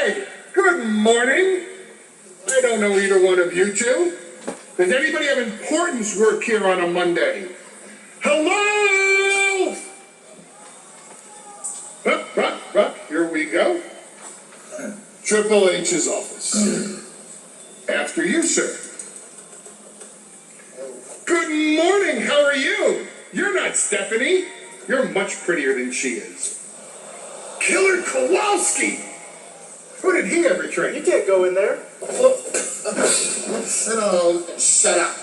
Hey, good morning. I don't know either one of you two. Does anybody have importance work here on a Monday? Hello? Up, here we go. Triple H's office. After you, sir. Good morning, how are you? You're not Stephanie. You're much prettier than she is. Killer Kowalski! Who did he ever train? You can't go in there. Oh, shut up.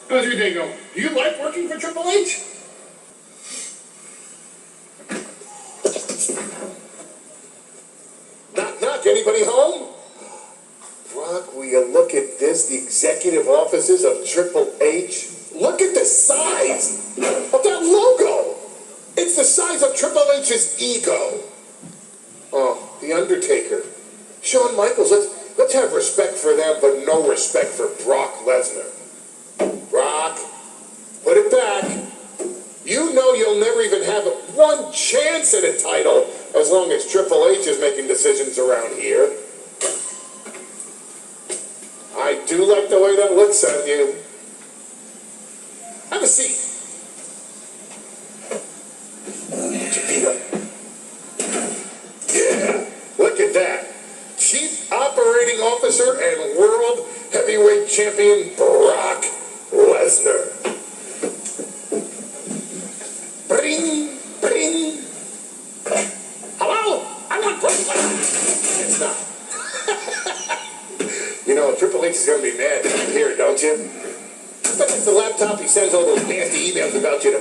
How's your day going? Do you like working for Triple H? Knock, knock. Anybody home? Brock, will you look at this? The executive offices of Triple H? Look at the size of that logo. It's the size of Triple H's ego. Oh, The Undertaker. Shawn Michaels, let's have respect for them, but no respect for Brock Lesnar. Brock, put it back. You know you'll never even have one chance at a title as long as Triple H is making decisions around here. I do like the way that looks on you. Have a seat. Yeah, look at that. Chief Operating Officer and World Heavyweight Champion Brock Lesnar. Bring. Hello? I want Brock Lesnar. It's not. You know, Triple H is going to be mad that you're here, don't you? I bet it's the laptop he sends all those nasty emails about you to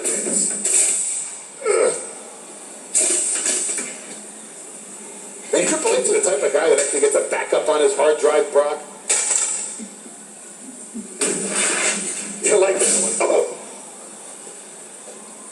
Hey, Triple H is the type of guy that actually gets a backup on his hard drive, Brock. You like that one? Oh.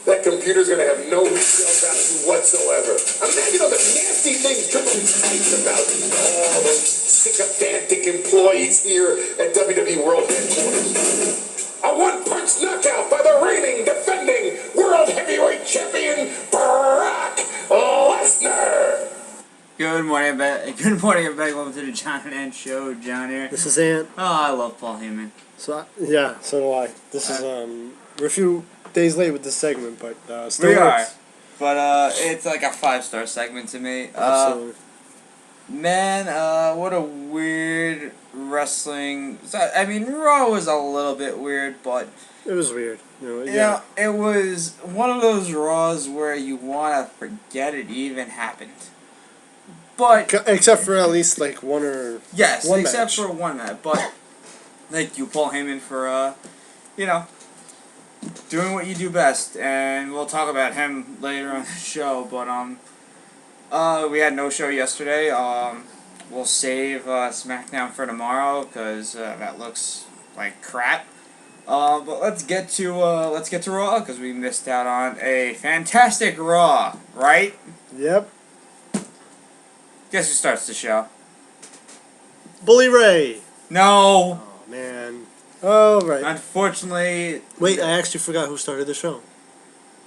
That computer's going to have no resale value whatsoever. Imagine all the nasty things Triple H types about. Oh, those sycophantic employees here at WWE World Headquarters. A one-punch knockout by the reigning, defending World Heavyweight Champion, Brock Lesnar. Good morning, everybody. Welcome to the John and Ant Show. John here. This is Ant. Oh, I love Paul Heyman. So do I. This is we're a few days late with this segment, but still We works. are, but it's like a 5-star segment to me. Absolutely. Man, what a weird wrestling. I mean, Raw was a little bit weird, but It was weird. you know, it was one of those Raws where you want to forget it even happened. But Except for at least like one except match. for one match. But thank you, Paul Heyman, for doing what you do best, and we'll talk about him later on the show. But we had no show yesterday. We'll save SmackDown for tomorrow because that looks like crap. But let's get to Raw because we missed out on a fantastic Raw, right? Yep. Guess who starts the show? Bully Ray. No. Oh man. Oh right. Unfortunately. Wait, I actually forgot who started the show.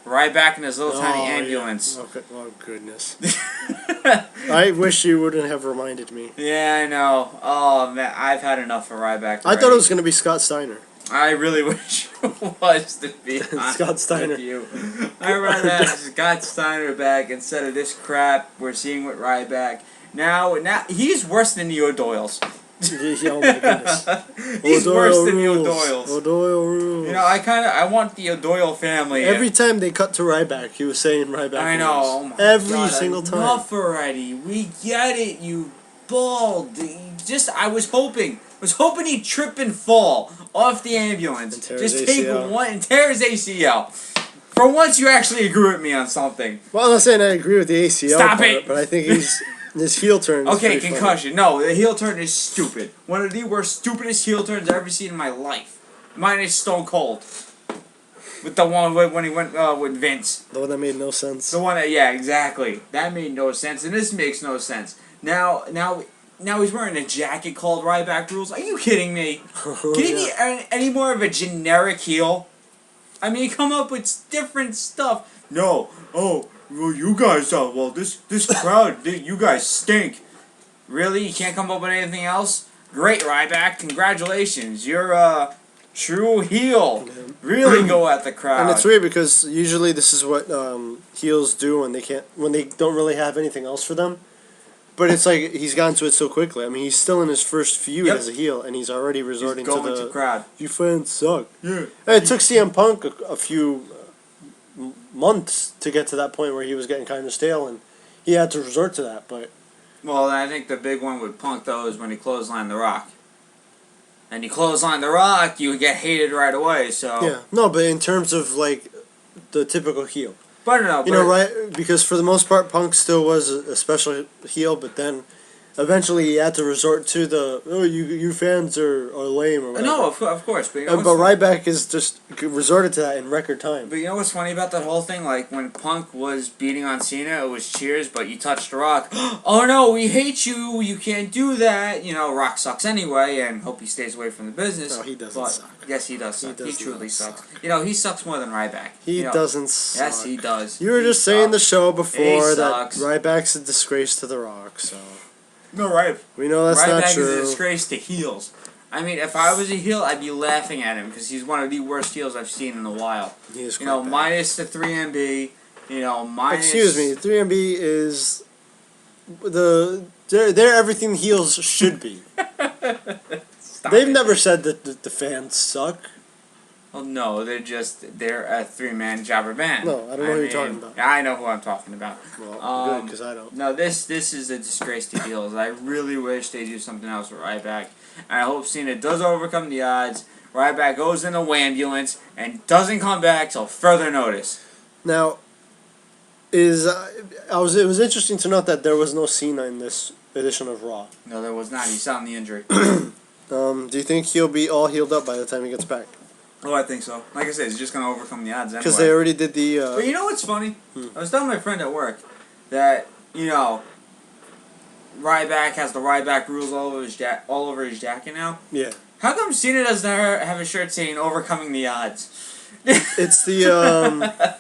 Ryback in his little tiny ambulance. Yeah. Okay. Oh goodness. I wish you wouldn't have reminded me. Yeah, I know. Oh man, I've had enough of Ryback. I thought it was gonna be Scott Steiner. I really wish it was, to be honest Scott Steiner. with you. I'd rather have Scott Steiner back instead of this crap we're seeing with Ryback. Now he's worse than the O'Doyles. Oh my goodness. He's worse than the rules. O'Doyles. O'Doyle rules. You know, I want the O'Doyle family. Every time they cut to Ryback, he was saying Ryback. I know. Oh my Every God, single time. Enough already. We get it, you bald. I was hoping he'd trip and fall off the ambulance. Just take one and tear his ACL. For once, you actually agree with me on something. Well, I'm not saying I agree with the ACL Stop part, it. but I think his heel turn is Okay, pretty concussion. No, the heel turn is stupid. One of the worst, stupidest heel turns I've ever seen in my life. Mine is Stone Cold. With the one when he went with Vince. funny. The one that made no sense. The one that, yeah, exactly. That made no sense, and this makes no sense. Now he's wearing a jacket called Ryback Rules. Are you kidding me? Can he be any more of a generic heel? I mean, come up with different stuff. No. Oh, well, you guys don't. Well, this crowd, you guys stink. Really? You can't come up with anything else? Great, Ryback. Congratulations. You're a true heel. Really go at the crowd. And it's weird because usually this is what heels do when they don't really have anything else for them. But it's like he's gotten to it so quickly. I mean, he's still in his first feud as a heel, and he's already resorting He's going to the crowd. You fans suck. Yeah. And it took CM Punk a few months to get to that point where he was getting kind of stale, and he had to resort to that. But Well, I think the big one with Punk, though, is when he clotheslined The Rock. And you clothesline The Rock, you get hated right away, so... yeah, no, but in terms of like the typical heel. But no, You know, right? Because for the most part, Punk still was a special heel, but then eventually he had to resort to the you fans are lame or whatever. No, of course, but you know But Ryback is just resorted to that in record time. But you know what's funny about that whole thing? Like, when Punk was beating on Cena, it was cheers, but you touched The Rock. Oh no, we hate you, you can't do that. You know, Rock sucks anyway, and hope he stays away from the business. No, he doesn't suck. Yes, he does suck. He does truly not sucks. suck. You know, he sucks more than Ryback. He doesn't suck. Yes, he does. You were He just saying the sucks. show before that sucks. Ryback's a disgrace to The Rock, so No, right. we know that's not Ryback true. is a disgrace to heels. I mean, if I was a heel, I'd be laughing at him because he's one of the worst heels I've seen in a while. He is You know, quite bad. minus the 3MB. You know, minus. Excuse me, 3MB is they're everything heels should be. Stop They've it. never said that the fans suck. Well, no, they're a three-man jobber band. No, I don't know who you're talking about. I know who I'm talking about. Well, good, because I don't. No, this is a disgrace to heels. I really wish they do something else with Ryback. And I hope Cena does overcome the odds. Ryback goes in a ambulance and doesn't come back till further notice. Now, it was interesting to note that there was no Cena in this edition of Raw. No, there was not. He's on the injury. Do you think he'll be all healed up by the time he gets back? Oh, I think so. Like I said, he's just going to overcome the odds anyway. Because they already did the. But you know what's funny? I was telling my friend at work that, you know, Ryback has the Ryback rules all over his jacket now. Yeah. How come Cena doesn't have a shirt saying "Overcoming the Odds"? It's the.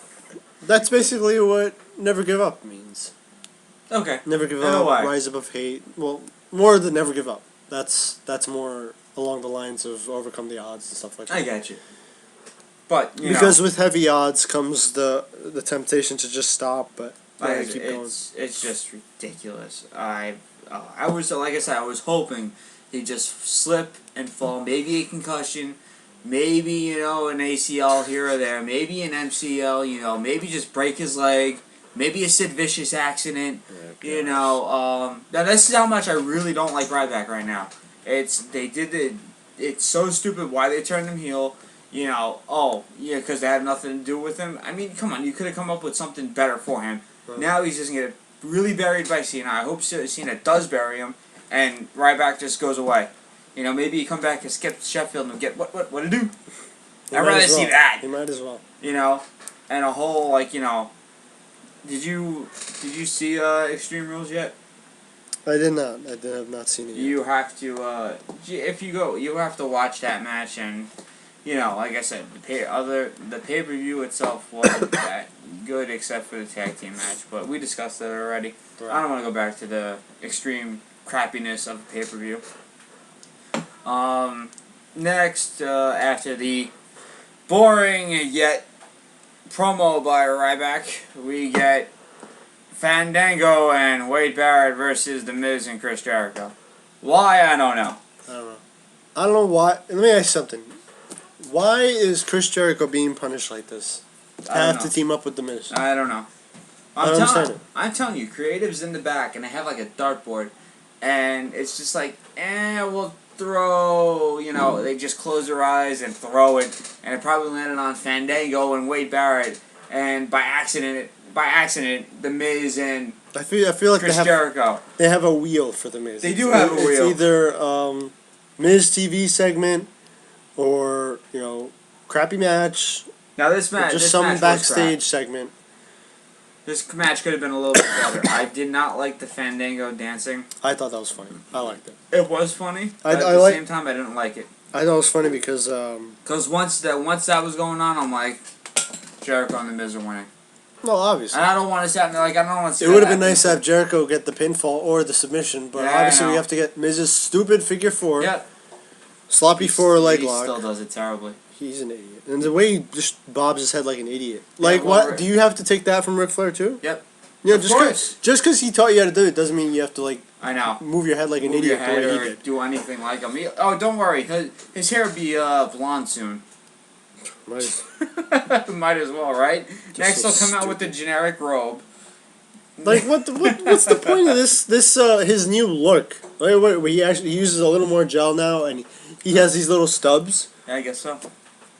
That's basically what Never Give Up means. Okay. Never give I know up, why. rise above hate. Well, more than never give up. That's more along the lines of overcome the odds and stuff like that. I got you. But you Because know, with heavy odds comes the temptation to just stop, but keep going. it's just ridiculous. I was, like I said, I was hoping he'd just slip and fall. Maybe a concussion. Maybe, you know, an ACL here or there. Maybe an MCL. You know, maybe just break his leg. Maybe a Sid Vicious accident. You know, now this is how much I really don't like Ryback right now. It's so stupid why they turned him heel. You know, because they had nothing to do with him. I mean, come on, you could have come up with something better for him. Right. Now he's just going to get really buried by Cena. I hope Cena does bury him, and Ryback just goes away. You know, maybe he come back and skip Sheffield and get what to do. I'd rather see that. He might as well. You know, and a whole, like, you know, did you see Extreme Rules yet? I did not. I have not seen it yet. You have to, if you go, you have to watch that match, and you know, like I said, the pay-per-view itself wasn't that good except for the tag team match, but we discussed that already. Right. I don't want to go back to the extreme crappiness of the pay-per-view. Next, after the boring yet promo by Ryback, we get Fandango and Wade Barrett versus The Miz and Chris Jericho. Why? I don't know. I don't know why. Let me ask you something. Why is Chris Jericho being punished like this? Have to team up with The Miz. I don't know. I'm telling you, creative's in the back, and they have like a dartboard, and it's just like, we'll throw, you know, they just close their eyes and throw it, and it probably landed on Fandango and Wade Barrett, and by accident, The Miz and I feel like Chris Jericho. They have a wheel for The Miz. They do have a wheel. It's either Miz TV segment or, you know, crappy match. Now this match, just some backstage segment. This match could have been a little bit better. I did not like the Fandango dancing. I thought that was funny. I liked it. It was funny, but at the same time, I didn't like it. I thought it was funny because once that was going on, I'm like, Jericho and The Miz are winning. Well, obviously. And I don't want to sound like I don't want to. See It would have been nice to have Jericho get the pinfall or the submission, but Yeah, I obviously we know. have to get Miz's stupid figure four, Yep. sloppy four leg He lock. still does it terribly. He's an idiot, and the way he just bobs his head like an idiot. Like, well, what? Do you have to take that from Ric Flair too? Yep. Yeah, Of course. just because he taught you how to do it doesn't mean you have to like I know. move your head like an Move your idiot the head way he or did. do anything like him. Oh, don't worry. His hair will be blonde soon. Might as well, right? Next, so he'll come out with the generic robe. Like what's the point of this his new look? Like what he uses a little more gel now and he has these little stubs. Yeah, I guess so.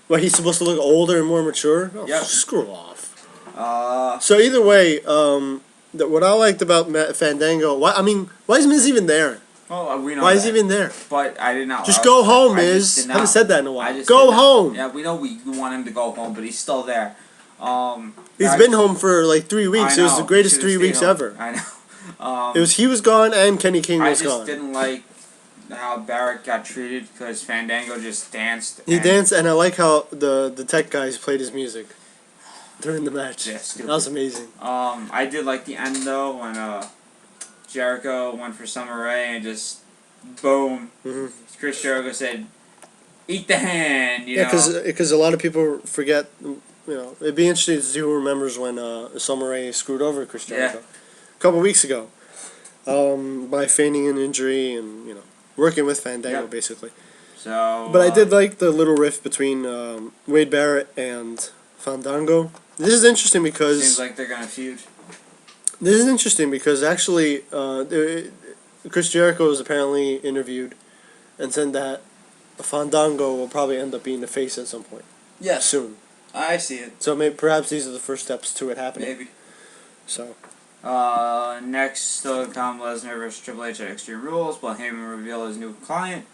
Where he's supposed to look older and more mature. Oh, Yep. Screw off. Uh, So either way, what I liked about Fandango, why is Miz even there? well, we know. Why that, is he even there? But I did not. Just go home, I just Miz. did Haven't not- said that in a I while. just Go did not- home. Yeah, we know we want him to go home, but he's still there. He's been home for like 3 weeks. I It was the know, greatest should've 3 stayed weeks home. ever. I know. He was gone and Kenny King I was just gone. didn't like how Barrett got treated because Fandango just danced. He and- danced, and I like how the tech guys played his music during the match. Yeah, That stupid. was amazing. I did like the end though when Jericho went for Summer Rae and just boom. Mhm. Chris Jericho said, "Eat the hand." You Yeah, know. because a lot of people forget. You know, it'd be interesting to see who remembers when Summer Rae screwed over Chris Jericho a couple weeks ago, by feigning an injury and working with Fandango Yep. basically. So. But I did like the little riff between Wade Barrett and Fandango. This is interesting because Seems like they're gonna feud. This is interesting because actually, Chris Jericho was apparently interviewed and said that Fandango will probably end up being the face at some point Yes, soon. I see it. So perhaps these are the first steps to it happening. Maybe. So Next, Tom Lesnar versus Triple H at Extreme Rules. While Heyman reveal his new client.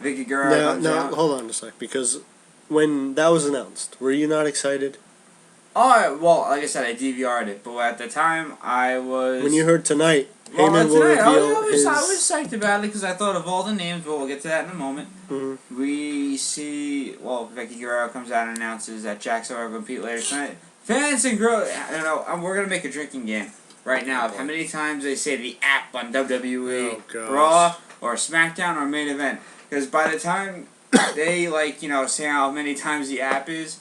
Vicky Guerrero comes now out. hold on a sec, because when that was announced, were you not excited? Oh, well, like I said, I DVR'd it, but at the time I was. When you heard tonight, Well, Heyman will tonight, reveal I his. was psyched about it because I thought of all the names, but we'll get to that in a moment. Mhm. We see, Vicky Guerrero comes out and announces that Jackson will compete later tonight. Fans and we're going to make a drinking game right now. How many times they say the app on WWE Oh, gosh. Raw or SmackDown or main event. Because by the time they, say how many times the app is,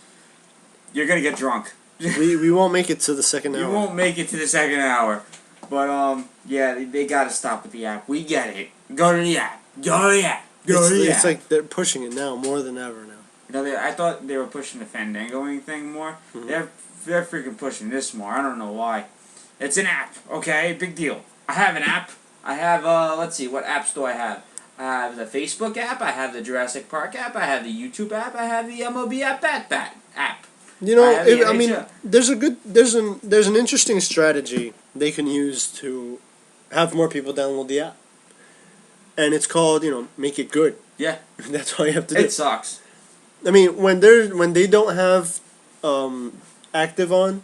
you're going to get drunk. we won't make it to the second hour. You won't make it to the second hour. But, yeah, they gotta stop with the app. We get it. Go to the app. Go to the app. Go to the app. It's like they're pushing it now more than ever now. I thought they were pushing the Fandangoing thing more. Mhm. They're freaking pushing this more. I don't know why. It's an app, okay? Big deal. I have an app. I have, let's see, what apps do I have? I have the Facebook app. I have the Jurassic Park app. I have the YouTube app. I have the MLB app. That app. You know, I have the I mean, NHL. there's an interesting strategy they can use to have more people download the app, and it's called make it good. Yeah. That's all you have to do. It sucks. I mean, when they don't have active on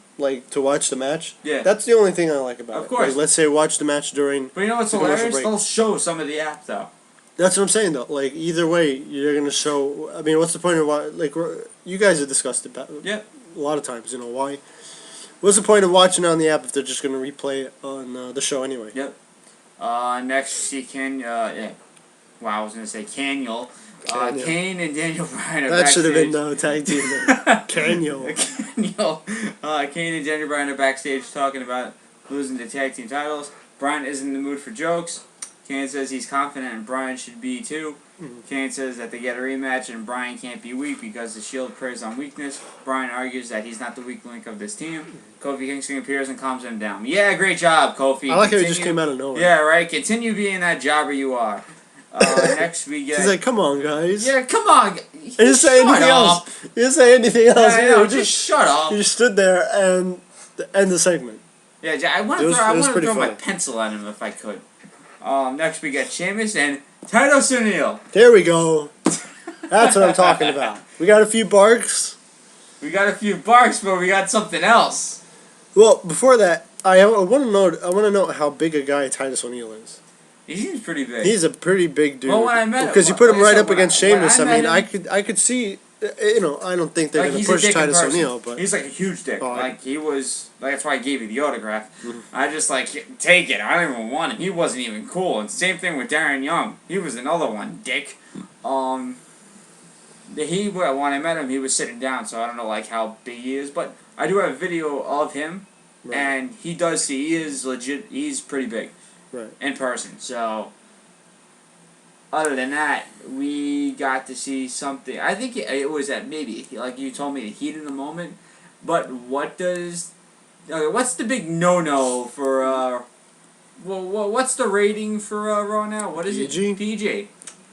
to watch the match. Yeah. That's the only thing I like about it. Of course. Like, let's say watch the match during. But you know what's the commercial hilarious? break. They'll show some of the app, though. That's what I'm saying though. Like either way, you're gonna show. I mean, what's the point of you guys have discussed it Yep. a lot of times. Why? What's the point of watching on the app if they're just gonna replay it on the show anyway? Yep. Next, you see I was gonna say Caniel. Caniel. Kane and Daniel Bryan are That should have been backstage. the tag team name. Canyon. Caniel. Kane and Daniel Bryan are backstage talking about losing the tag team titles. Bryan is in the mood for jokes. Kane says he's confident and Bryan should be too. Kane says that they get a rematch and Bryan can't be weak because the Shield preys on weakness. Bryan argues that he's not the weak link of this team. Kofi Kingston appears and calms him down. Yeah, great job, Kofi. I like how he just came out of nowhere. Yeah, right. Continue being that jobber you are. Next we get. He's like, "Come on, guys." Yeah, come on. He didn't say anything else. He didn't say anything else. Yeah, I know, He just shut up. He just stood there and end the segment. Yeah, I want It to was throw, pretty my funny. pencil at him if I could. Next we get Sheamus and Titus O'Neil. There we go. That's what I'm talking about. We got a few barks. We got a few barks, but we got something else. Well, before that, I want to know how big a guy Titus O'Neil is. He seems pretty big. He's a pretty big dude. Well, when I met him- because you put him like I right said, up when against I- when Sheamus. I I mean, met him- I could see You know, I don't think they're Like, going he's to a push dick in Titus person. O'Neil, but He's like a huge dick. Oh, Like, he was. Like, that's why I gave you the autograph. I just, like, take it. I don't even want him. He wasn't even cool. And same thing with Darren Young. He was another one, dick. When I met him, he was sitting down, so I don't know, like, how big he is. But I do have a video of him, Right. and he is legit. He's pretty big. Right. In person, so. Other than that, we got to see something. I think it was at maybe, like you told me, the heat in the moment. But what's the big no-no for, what's the rating for Raw now? What is PG? it? PG.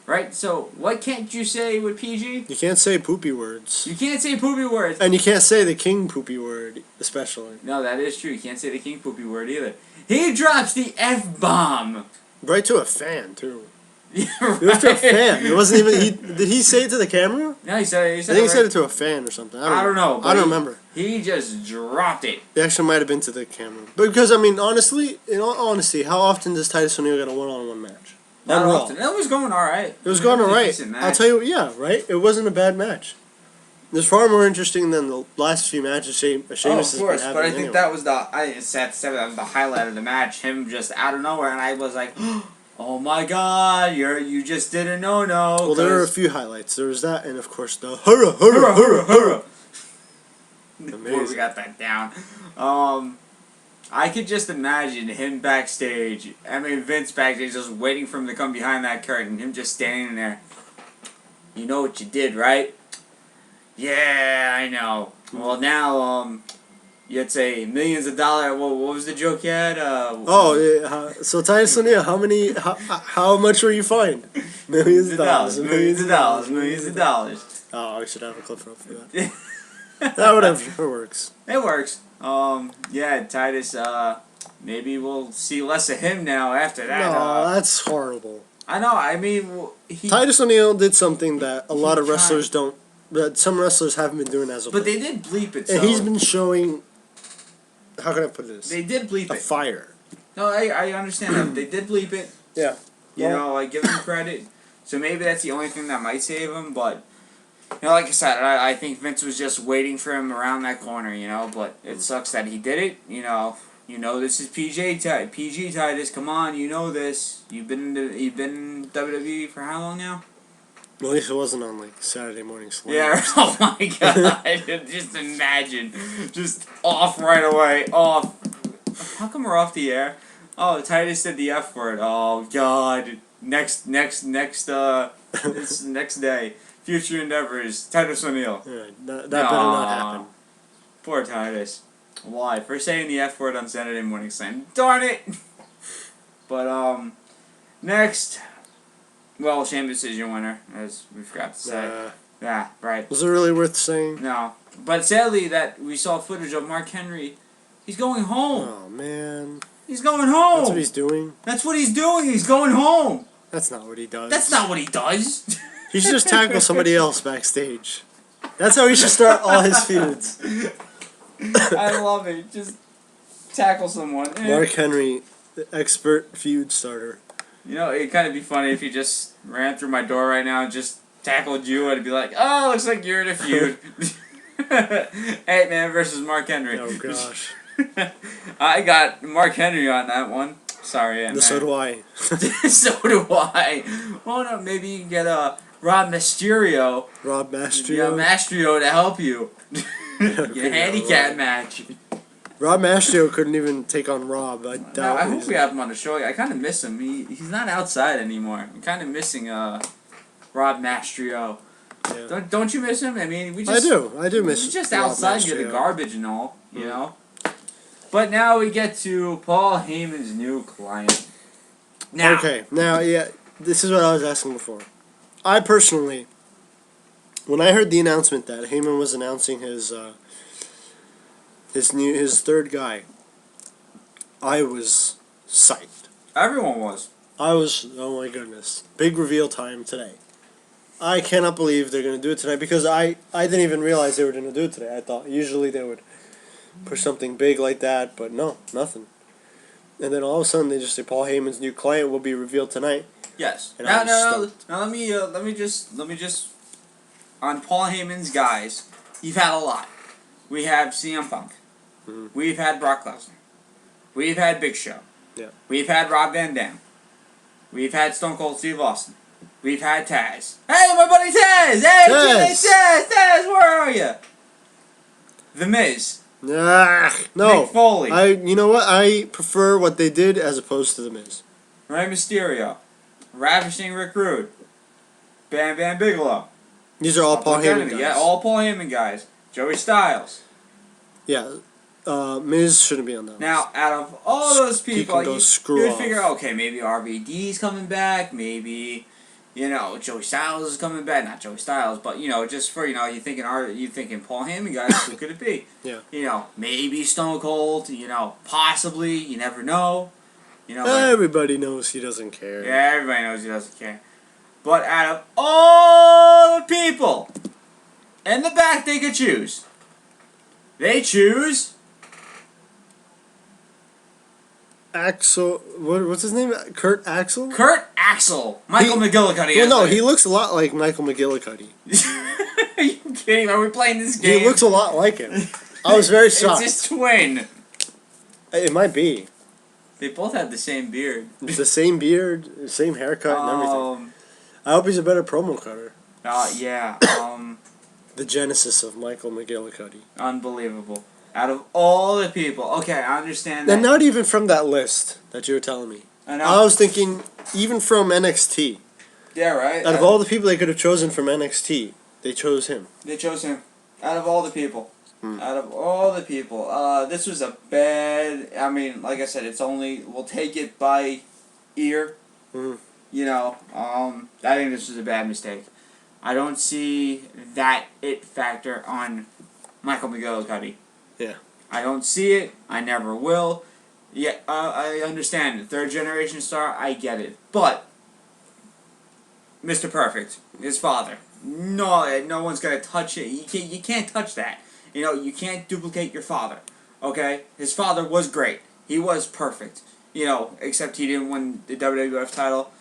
Right? So, what can't you say with PG? You can't say poopy words. You can't say poopy words. And you can't say the king poopy word, especially. No, that is true. You can't say the king poopy word either. He drops the F-bomb. Right to a fan, too. Yeah, It was to a fan. It wasn't even. Did he say it to the camera? No, he said I think he said it to a fan or something. I don't know. I don't remember. He just dropped it. It actually might have been to the camera. But because, I mean, honestly, in all honesty, how often does Titus O'Neil get a one-on-one match? Not On Raw. often. It was going alright. It was going a alright. decent match. I'll tell you, yeah, right? It wasn't a bad match. It was far more interesting than the last few matches Sheamus Oh, of has course, been having but I think anyway. that was it's sad to say that was the highlight of the match. Him just out of nowhere, and I was like, "Oh my God, you just did a no-no." Well, there were a few highlights. There was that, and of course the hurrah, hurrah, hurrah, hurrah. Before we got that down, I could just imagine him backstage. I mean, Vince backstage, just waiting for him to come behind that curtain. Him just standing there. You know what you did, right? Yeah, I know. Well, now, you'd say millions of dollars. What was the joke you had? So Titus O'Neil, how much were you fined? Millions of dollars. Millions of dollars. Millions of dollars. Oh, I should have a clip for that. Whatever. It works. It works. Yeah, Titus, maybe we'll see less of him now after that. No, that's horrible. I know, I mean, Titus O'Neil did something that a lot of tried. wrestlers don't, that some wrestlers haven't been doing as of But late. they did bleep it, so. And he's been showing, how can I put this? They did bleep A it. fire. No, I understand that. They did bleep it. Yeah. You know, I give him credit. So maybe that's the only thing that might save him, but, you know, like I said, I think Vince was just waiting for him around that corner, you know, but it sucks that he did it, you know. You know this is PG Titus. Come on, you know this. You've been in WWE for how long now? Well, at least it wasn't on like Saturday Morning Slam. Yeah. Oh my God! Just imagine, just off right away. Off. How come we're off the air? Oh, Titus said the F word. Oh God. Next. This next day. Future endeavors. Titus O'Neil. Yeah, that better not happen. Poor Titus. Why? For saying the F word on Saturday Morning Slam. Darn it! But, next. Well, Sheamus is your winner, as we forgot to say. Yeah, right. Was it really worth saying? No. But sadly, that we saw footage of Mark Henry. He's going home. Oh, man. He's going home. That's what he's doing? That's what he's doing. He's going home. That's not what he does. That's not what he does. He should just tackle somebody else backstage. That's how he should start all his feuds. I love it. Just tackle someone. Mark Henry, the expert feud starter. You know, it'd kind of be funny if he just ran through my door right now and just tackled you. I'd be like, oh, looks like you're in a feud. Ant-Man versus Mark Henry. Oh, gosh. I got Mark Henry on that one. Sorry, Ant-Man. So do I. So do I. Well, no, maybe you can get Rob Mysterio. Rob Mastrio. Yeah, Mastrio to help you. Your handicap match. Rob Mastrio couldn't even take on Rob. I doubt. No, I hope we have him on the show. I kind of miss him. He's not outside anymore. I'm kind of missing Rob Mastrio. Yeah. Don't you miss him? I mean, we just I do miss. He's just Rob outside Mastrio. getting garbage and all, you know. But now we get to Paul Heyman's new client. Now, Okay, now this is what I was asking before. I personally, when I heard the announcement that Heyman was announcing his third guy, I was psyched. everyone was. Oh my goodness, big reveal time today. I cannot believe they're going to do it tonight because I didn't even realize they were going to do it today. I thought usually they would push something big like that, but no, nothing. And then all of a sudden they just say Paul Heyman's new client will be revealed tonight. Yes. And Now, I'm now, stoked. now, let me just. on Paul Heyman's guys, you've had a lot. We have CM Punk. Mm-hmm. We've had Brock Lesnar. We've had Big Show. Yeah. We've had Rob Van Dam. We've had Stone Cold Steve Austin. We've had Taz. Hey, my buddy Taz! Hey, Taz, where are you? The Miz. No. Mick Foley. You know what? I prefer what they did as opposed to the Miz. Rey Mysterio. Ravishing Rick Rude. Bam Bam Bigelow. These are all Paul Heyman guys. Yeah, all Paul Heyman guys. Joey Styles. Yeah. Miz shouldn't be on that Now, list. out of all those people, you would figure, okay, maybe RVD's coming back, maybe, Joey Styles is coming back. Not Joey Styles, but, just for, you thinking Paul Heyman guys, who could it be? Yeah. Maybe Stone Cold, possibly, you never know. Everybody knows he doesn't care. Yeah, everybody knows he doesn't care. But out of all the people in the back they could choose, they choose Axel, what's his name? Kurt Axel? Kurt Axel. Michael McGillicuddy. Well, no, he looks a lot like Michael McGillicuddy. Are you kidding? Are we playing this game? He looks a lot like him. I was very shocked. It's his twin. It might be. They both have the same beard. The same beard, same haircut, and everything. I hope he's a better promo cutter. Yeah. The genesis of Michael McGillicuddy. Unbelievable. Out of all the people, okay, I understand that. And not even from that list that you were telling me. I know. I was thinking, even from NXT. Yeah, right. Out of all the people they could have chosen from NXT, they chose him. They chose him. Out of all the people. Out of all the people. This was a bad, like I said, we'll take it by ear. Mm. I think this was a bad mistake. I don't see that it factor on Michael McGillicuddy. Yeah. I don't see it. I never will. Yeah, I understand it. Third generation star, I get it. But Mr. Perfect, his father, no one's gonna touch it. You can't touch that. You can't duplicate your father. Okay, his father was great. He was perfect. Except he didn't win the WWF title.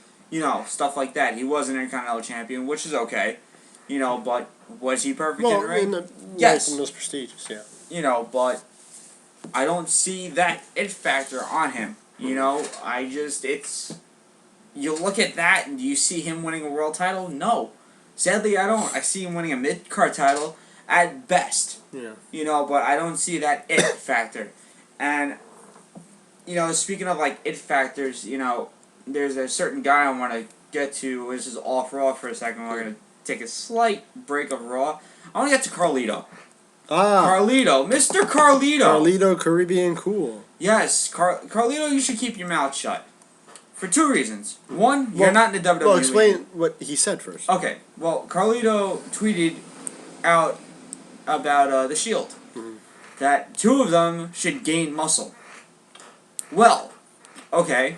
Stuff like that. He was an Intercontinental Champion, which is okay. But was he perfect in the ring? Yes. Most prestigious, yeah. But I don't see that it factor on him. You look at that and do you see him winning a world title? No. Sadly, I don't. I see him winning a mid-card title at best. Yeah. But I don't see that it factor. And, speaking of, it factors, there's a certain guy I want to get to. This is off Raw for a second. We're going to take a slight break of Raw. I want to get to Carlito. Carlito. Mr. Carlito. Carlito, Caribbean Cool. Yes. Carlito, you should keep your mouth shut. For two reasons. One, you're not in the WWE. Well, explain what he said first. Okay. Well, Carlito tweeted out about The Shield. Mm-hmm. That two of them should gain muscle. Well, okay.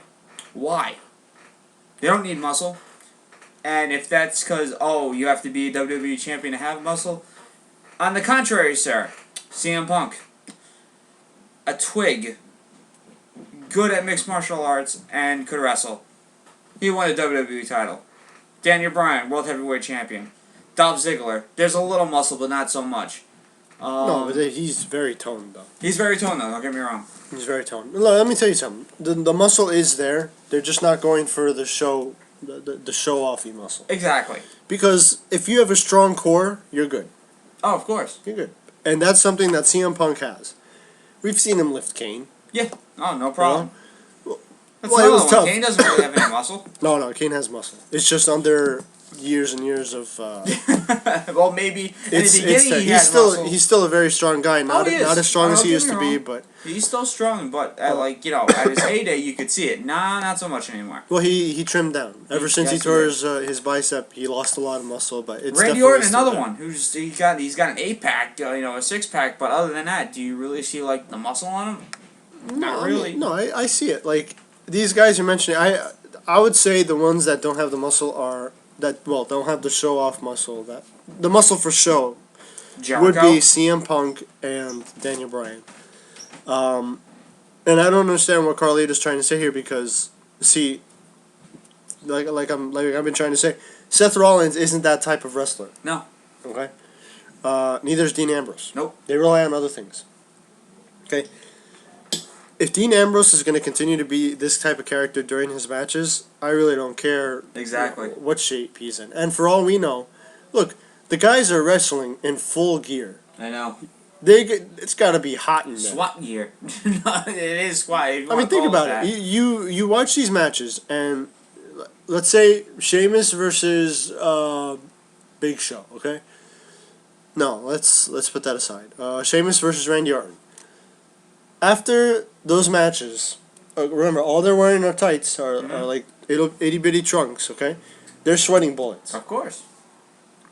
Why? They don't need muscle. And if that's because, you have to be a WWE champion to have muscle. On the contrary, sir. CM Punk. A twig. Good at mixed martial arts and could wrestle. He won the WWE title. Daniel Bryan, World Heavyweight Champion. Dolph Ziggler. There's a little muscle, but not so much. No, but he's very toned, though. He's very toned, though. Don't get me wrong. He's very toned. Look, let me tell you something. The muscle is there. They're just not going for the show, the show-offy muscle. Exactly. Because if you have a strong core, you're good. Oh, of course. You're good. And that's something that CM Punk has. We've seen him lift Kane. Yeah. Oh, no problem. It was tough. Kane doesn't really have any muscle. No, Kane has muscle. It's just under years and years of. Well, maybe in the beginning he has muscle. He's still a very strong guy. Not as strong as he used to be, but he's still strong. But at his heyday, you could see it. Nah, not so much anymore. Well, he trimmed down. Ever since he tore his bicep, he lost a lot of muscle. But it's Randy Orton, another one who's he's got an 8-pack, a 6-pack. But other than that, do you really see the muscle on him? Not really. I see it. These guys you're mentioning, I would say the ones that don't have the muscle are don't have the show off muscle, that the muscle for show Jericho? Would be CM Punk and Daniel Bryan. And I don't understand what Carlito's trying to say here because see, like I've been trying to say, Seth Rollins isn't that type of wrestler. No. Okay. Neither is Dean Ambrose. Nope. They rely on other things. Okay. If Dean Ambrose is going to continue to be this type of character during his matches, I really don't care Exactly. what shape he's in. And for all we know, look, the guys are wrestling in full gear. I know. It's got to be hot in there. SWAT gear. It is SWAT. I mean, think about it. You watch these matches, and let's say Sheamus versus Big Show. Okay. No, let's put that aside. Sheamus versus Randy Orton. After those matches, remember all they're wearing are tights are like itty bitty trunks. Okay, they're sweating bullets. Of course.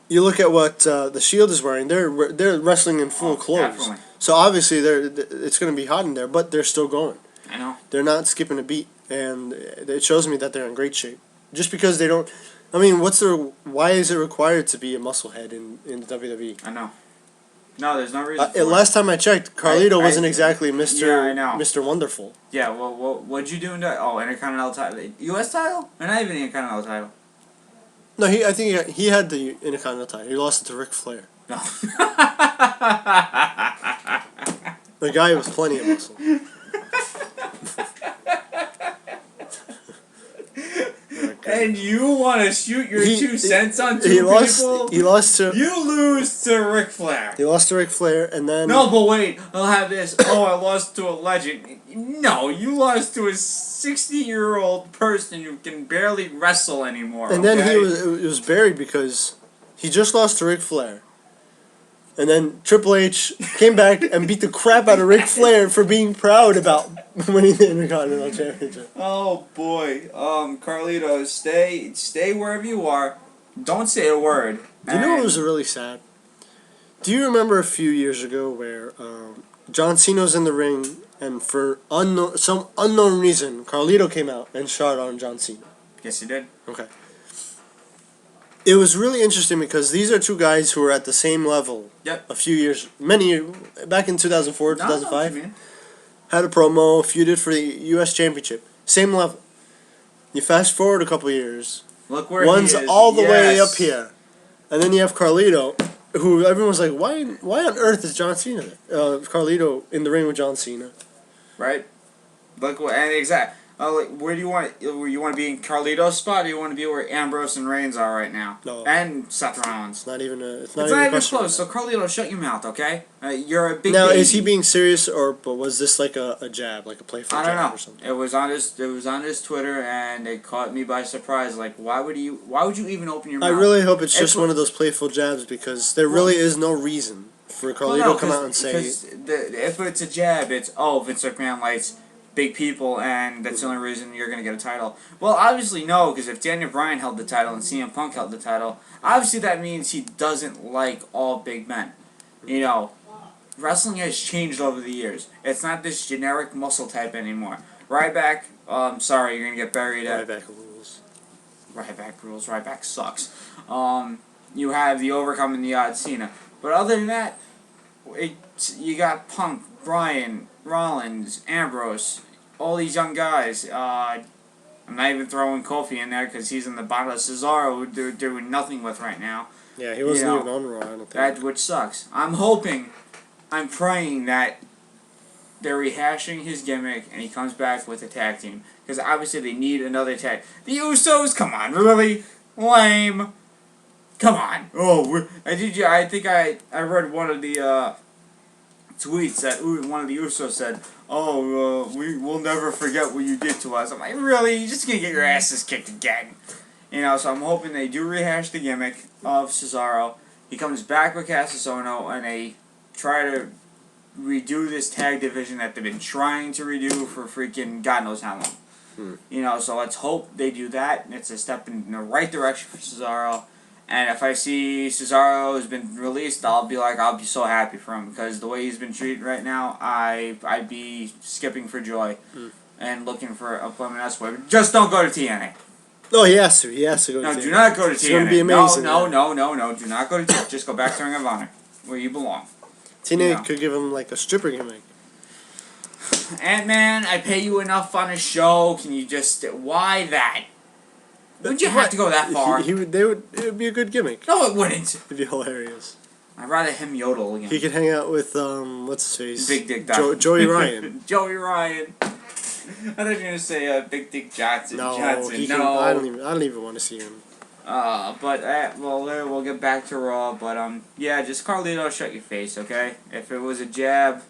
You look at what the Shield is wearing; they're wrestling in full clothes. Definitely. So obviously it's going to be hot in there, but they're still going. I know. They're not skipping a beat, and it shows me that they're in great shape. Just because they don't, I mean, why is it required to be a musclehead in the WWE? I know. No, there's no reason. For last time I checked, Carlito wasn't exactly Mr. Yeah, I know. Mr. Wonderful. Yeah, well, what'd you do in that? Oh, Intercontinental title. U.S. title? Or not even the Intercontinental title? No, I think he had the Intercontinental title. He lost it to Ric Flair. No. The guy with plenty of muscle. And you want to shoot your 2 cents on two people? He lost to. You lose to Ric Flair. He lost to Ric Flair, and then. No, but wait. I'll have this. Oh, I lost to a legend. No, you lost to a 60-year-old person who can barely wrestle anymore. And then he was buried because he just lost to Ric Flair. And then Triple H came back and beat the crap out of Ric Flair for being proud about winning the Intercontinental Championship. Oh boy, Carlito, stay wherever you are. Don't say a word. Do you know what was really sad? Do you remember a few years ago where John Cena was in the ring and for some unknown reason, Carlito came out and shot on John Cena? Yes, he did. Okay. It was really interesting because these are two guys who were at the same level. Yep. Many years back in 2004, 2005. Had a promo, feuded for the U.S. Championship. Same level. You fast forward a couple years. Look where one's he is. all the way up here. And then you have Carlito, who everyone's like, why on earth is John Cena there? Carlito in the ring with John Cena. Right? Look what, and exact. Where do you want? You want to be in Carlito's spot, or you want to be where Ambrose and Reigns are right now? No. And Seth Rollins. It's not even It's not even close. So Carlito, shut your mouth, okay? You're a big. Now, baby. is he being serious, but was this like a jab, like a playful I don't jab know. or something? It was on his Twitter, and it caught me by surprise. Like, why would you even open your mouth? I really hope it's just one of those playful jabs because there really is no reason for Carlito to come out and say. If it's a jab, it's Vince McMahon likes big people, and that's the only reason you're going to get a title. Well, obviously no, because if Daniel Bryan held the title and CM Punk held the title, obviously that means he doesn't like all big men. You know, wrestling has changed over the years. It's not this generic muscle type anymore. Ryback, sorry, you're going to get buried at... Ryback rules. Ryback rules. Ryback sucks. You have the Overcome and the Odd Cena. But other than that, you got Punk, Bryan, Rollins, Ambrose, all these young guys. I'm not even throwing Kofi in there because he's in the bottom of Cesaro, who they're doing nothing with right now. Yeah, he wasn't even on Raw, I don't think. Which sucks. I'm praying that they're rehashing his gimmick and he comes back with a tag team. Because obviously they need another tag. The Usos, come on, really? Lame. Come on. Oh, I think I read one of the tweets that one of the Usos said, we'll never forget what you did to us. I'm like, really? You're just going to get your asses kicked again. You know, so I'm hoping they do rehash the gimmick of Cesaro. He comes back with Cassisono and they try to redo this tag division that they've been trying to redo for freaking God knows how long. You know, so let's hope they do that. It's a step in the right direction for Cesaro. And if I see Cesaro has been released, I'll be so happy for him because the way he's been treated right now, I'd be skipping for joy and looking for employment elsewhere. Just don't go to TNA. No, he has to. He has to go to TNA. No, do not go to TNA. It's going to be amazing. No. Do not go to TNA. Just go back to Ring of Honor, where you belong. TNA could give him like a stripper gimmick. Ant-Man, I pay you enough on a show. Can you just... Why that? Would you have to go that far? He would. They would. It would be a good gimmick. No, it wouldn't. It'd be hilarious. I'd rather him yodel again. He could hang out with what's his face? Big Dick Johnson. Joey Ryan. Joey Ryan. I thought you were gonna say Big Dick Johnson. No, Johnson. he No. can, I don't even want to see him. We'll get back to Raw, but yeah, just Carlito, shut your face, okay? If it was a jab,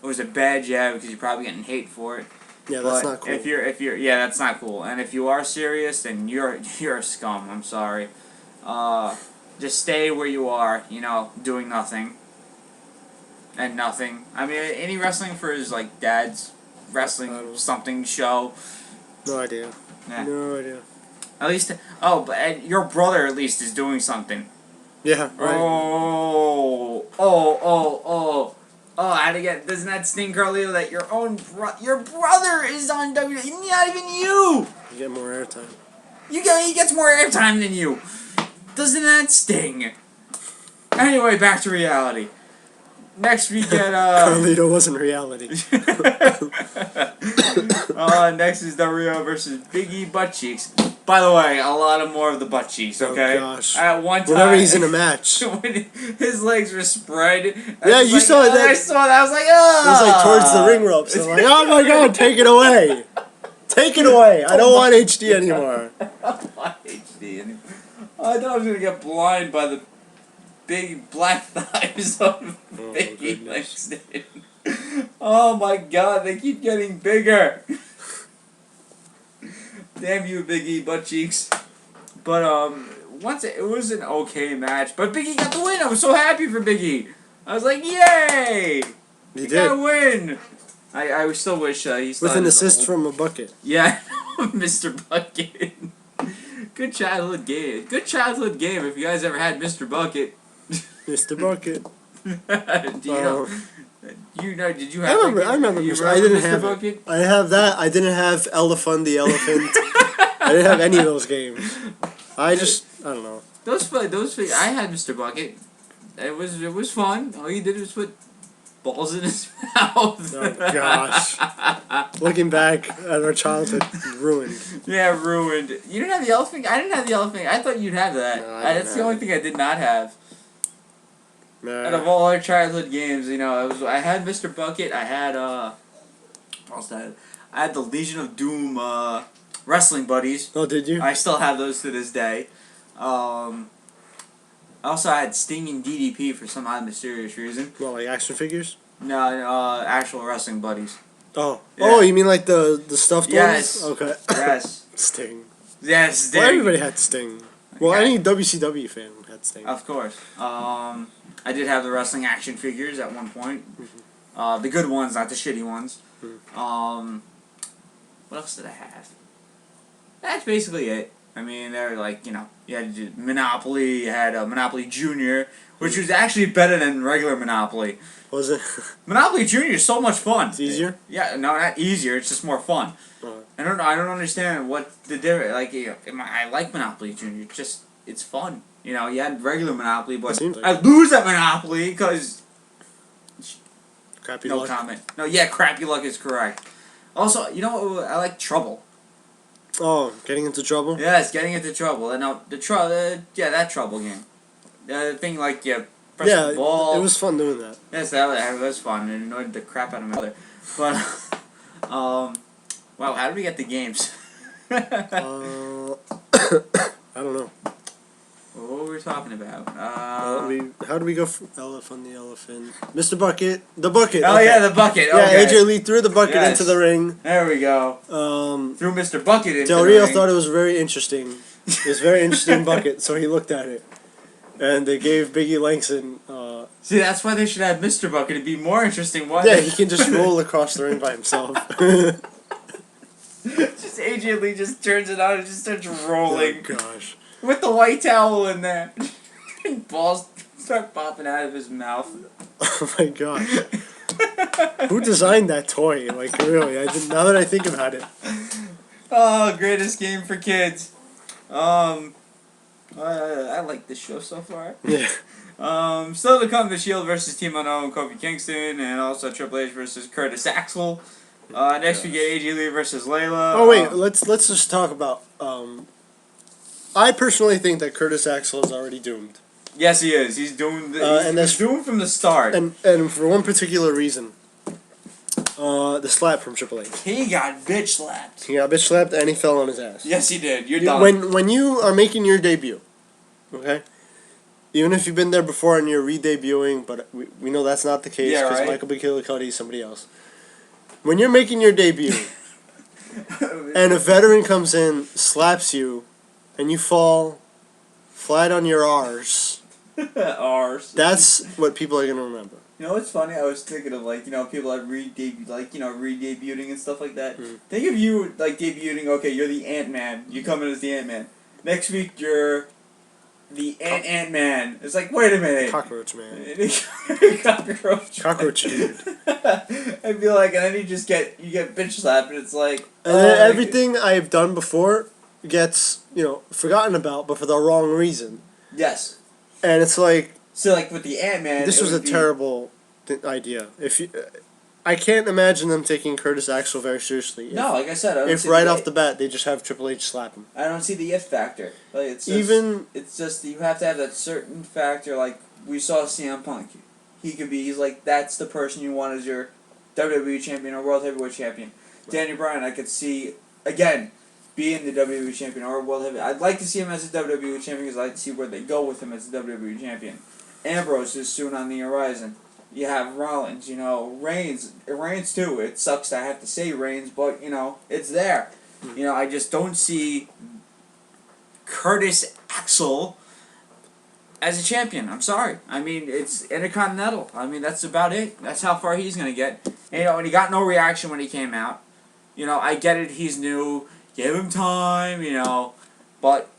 it was a bad jab because you're probably getting hate for it. Yeah, that's But not cool. If you're, yeah, that's not cool. And if you are serious, then you're a scum. I'm sorry. Just stay where you are, you know, doing nothing. And nothing. I mean, any wrestling for his like dad's wrestling something show. No idea. Yeah. No idea. At least, but your brother at least is doing something. Yeah. Right. How to get? Doesn't that sting, Carlito? That your brother is on WWE, not even you. You get more airtime. He gets more airtime than you. Doesn't that sting? Anyway, back to reality. Next we get Carlito wasn't reality. Next is Del Rio versus Big E butt cheeks. By the way, a lot of more of the butt cheeks. Okay. Oh gosh. At one time, whenever he's in a match. when his legs were spread. Yeah, you saw that. I saw that. I was like, oh. It was like towards the ring ropes. I'm like, oh my god, take it away. Take it away. I don't want HD anymore. I don't want HD anymore. I thought I was gonna get blind by the big black thighs of Big E Langston. Oh my god, they keep getting bigger. Damn you, Big E butt cheeks. But once it was an okay match, but Big E got the win. I was so happy for Big E. I was like, yay! He did. Got a win. I still wish he still with an assist from a bucket. Yeah, Mr. Bucket. Good childhood game. Good childhood game. If you guys ever had Mr. Bucket. Mr. Bucket. Do you know? You know? Did you have? I remember. I didn't have Bucket? It. I have that. I didn't have Elephant the Elephant. I didn't have any of those games. I don't know. Those. I had Mr. Bucket. It was fun. All you did was put balls in his mouth. Oh gosh. Looking back at our childhood, ruined. Yeah, ruined. You didn't have the elephant. I didn't have the elephant. I thought you'd have that. No, that's the only thing I did not have. Nah. Out of all our childhood games, you know, I had Mr. Bucket. I had what else did I have? I had the Legion of Doom wrestling buddies. Oh, did you? I still have those to this day. I also had Sting and DDP for some odd mysterious reason. What, like action figures? No, actual wrestling buddies. Oh. Yeah. Oh, you mean like the stuffed Yes. ones? Okay. Yes. Sting. Yes, Sting. Well, everybody had Sting. Well, Yeah. any WCW fan had Sting. Of course. I did have the wrestling action figures at one point. The good ones, not the shitty ones. What else did I have? That's basically it. I mean, they're like, you know, you had Monopoly, you had Monopoly Junior, which was actually better than regular Monopoly. Was it? Monopoly Junior is so much fun. It's easier? Yeah, no, not easier. It's just more fun. I don't know. I don't understand what the difference. Like, you know, I like Monopoly Junior. It's fun. You know, you had regular Monopoly, but like I lose at Monopoly because crappy no luck. comment. No, yeah, crappy luck is correct. Also, you know what? I like Trouble. Oh, getting into trouble? Yes, getting into trouble. And now that Trouble game. The thing like press Yeah, the ball. it was fun doing that. Yes, that was fun. It annoyed the crap out of my mother. But wow, how did we get the games? I don't know. What were we talking about? How do we go from Elephant the Elephant? Mr. Bucket. The bucket. Oh, okay. yeah, the bucket. Yeah, Okay. AJ Lee threw the bucket Yes. into the ring. There we go. Threw Mr. Bucket into Del the Rio ring. thought it was very interesting. It was a very interesting bucket, so he looked at it. And they gave Biggie Langston... See, that's why they should have Mr. Bucket. It'd be more interesting. Why? Yeah, he can just roll across the ring by himself. Just AJ Lee just turns it on and just starts rolling. Oh, gosh. With the white towel in there. And balls start popping out of his mouth. Oh my gosh. Who designed that toy? Like, really? Now that I think about it. Oh, greatest game for kids. I like this show so far. Yeah. Still to come, The Shield versus Team Unknown and Kofi Kingston, and also Triple H versus Curtis Axel. Next we get AJ Lee versus Layla. Oh wait, let's just talk about I personally think that Curtis Axel is already doomed. Yes, he is. He's doomed. And He's doomed from the start. And for one particular reason. The slap from Triple H. He got bitch slapped. He got bitch slapped and he fell on his ass. Yes, he did. You're done. When you are making your debut, okay? Even if you've been there before and you're re-debuting, but we know that's not the case because right. Michael McKillicuddy is somebody else. When you're making your debut and a veteran comes in, slaps you, and you fall flat on your R's, R's. that's what people are going to remember. You know what's funny? I was thinking of people that re-debuting and stuff like that. Mm. Think of you debuting. Okay, you're the Ant-Man. You come in as the Ant-Man. Next week you're the Ant-Man. It's like, wait a minute. Cockroach man. Cockroach dude. I'd be like, and then you get bitch slapped, and it's like. And then everything I've done before gets forgotten about, but for the wrong reason. Yes. And it's like. So with the Ant-Man. This was a terrible idea. I can't imagine them taking Curtis Axel very seriously. No, like I said, I don't if right off the bat they just have Triple H slap him. I don't see the if factor. It's just you have to have that certain factor. Like we saw CM Punk, he's like that's the person you want as your WWE champion or World Heavyweight champion. Right. Daniel Bryan, I could see again being the WWE champion or World Heavyweight. I'd like to see him as a WWE champion because I'd like to see where they go with him as a WWE champion. Ambrose is soon on the horizon. You have Rollins, Reigns too. It sucks to have to say Reigns, but it's there. I just don't see Curtis Axel as a champion. I'm sorry. I mean, it's Intercontinental. I mean, that's about it. That's how far he's gonna get. And he got no reaction when he came out. I get it. He's new. Give him time. But.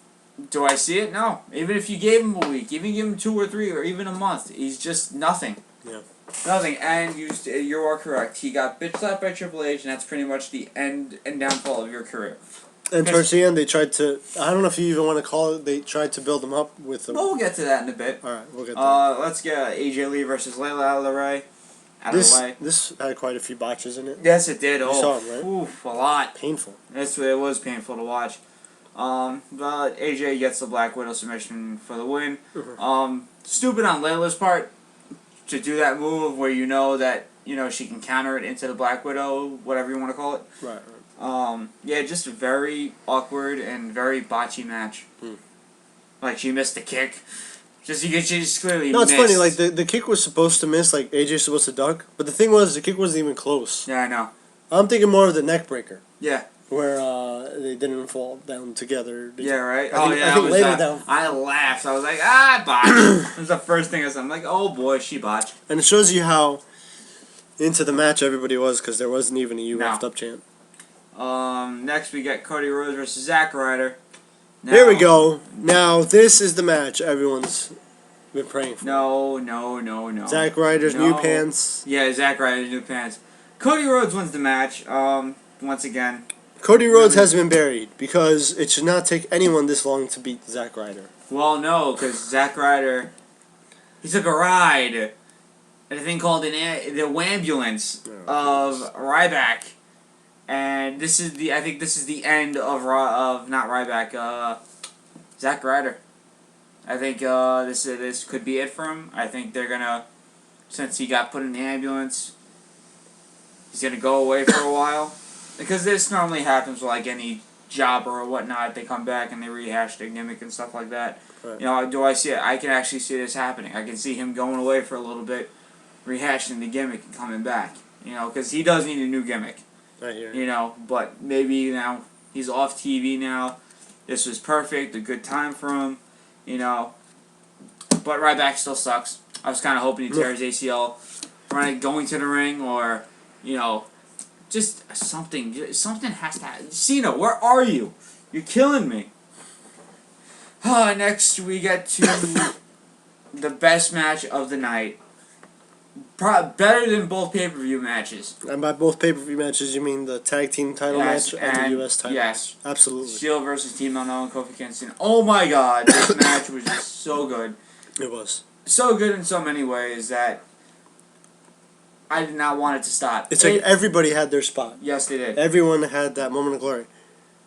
Do I see it? No. Even if you gave him a week, even give him 2 or 3 or even a month, he's just nothing. Yeah. Nothing. And you are correct. He got bitch slapped by Triple H, and that's pretty much the end and downfall of your career. And towards the end, they tried to. I don't know if you even want to call it. They tried to build him up with them. Well, we'll get to that in a bit. All right, we'll get there. Let's get AJ Lee versus Layla out of the way. Out of the way. This had quite a few botches in it. Yes, it did. You saw him, right? Oof, a lot. Painful. It was painful to watch. But AJ gets the Black Widow submission for the win. Mm-hmm. Stupid on Layla's part to do that move where that she can counter it into the Black Widow, whatever you want to call it. Right. Yeah, just a very awkward and very botchy match. Like she missed the kick. She just clearly No, it's missed. funny. Like the kick was supposed to miss. Like AJ's supposed to duck, but the thing was the kick wasn't even close. Yeah, I know. I'm thinking more of the neck breaker. Yeah. Where they didn't fall down together. Yeah, right? I think later down. I laughed. I was like, botch. It was the first thing I said. I'm like, oh boy, she botched. And it shows you how into the match everybody was because there wasn't even a left up chant. Next we get Cody Rhodes versus Zack Ryder. There we go. Now this is the match everyone's been praying for. No. Zack Ryder's new pants. Yeah, Zack Ryder's new pants. Cody Rhodes wins the match. Once again. Cody Rhodes has been buried because it should not take anyone this long to beat Zack Ryder. Well, no, because Zack Ryder, he took a ride at a thing called the Wambulance of Ryback, and I think this is the end of not Ryback, Zack Ryder. I think this could be it for him. I think they're gonna, since he got put in the ambulance, he's gonna go away for a while. Because this normally happens with any jobber or whatnot. They come back and they rehash their gimmick and stuff like that. Right. Do I see it? I can actually see this happening. I can see him going away for a little bit, rehashing the gimmick and coming back. Because he does need a new gimmick. I hear. But maybe now he's off TV now. This was perfect, a good time for him. But Ryback still sucks. I was kind of hoping he tears ACL going to the ring or, just something has to happen. Cena, where are you? You're killing me. Next, we get to the best match of the night. Better than both pay-per-view matches. And by both pay-per-view matches, you mean the tag team title match and the U.S. title? Yes. Absolutely. Shield versus Team Unknown, Kofi Kingston. Oh my god, this match was just so good. It was. So good in so many ways that I did not want it to stop. It's like everybody had their spot. Yes, they did. Everyone had that moment of glory.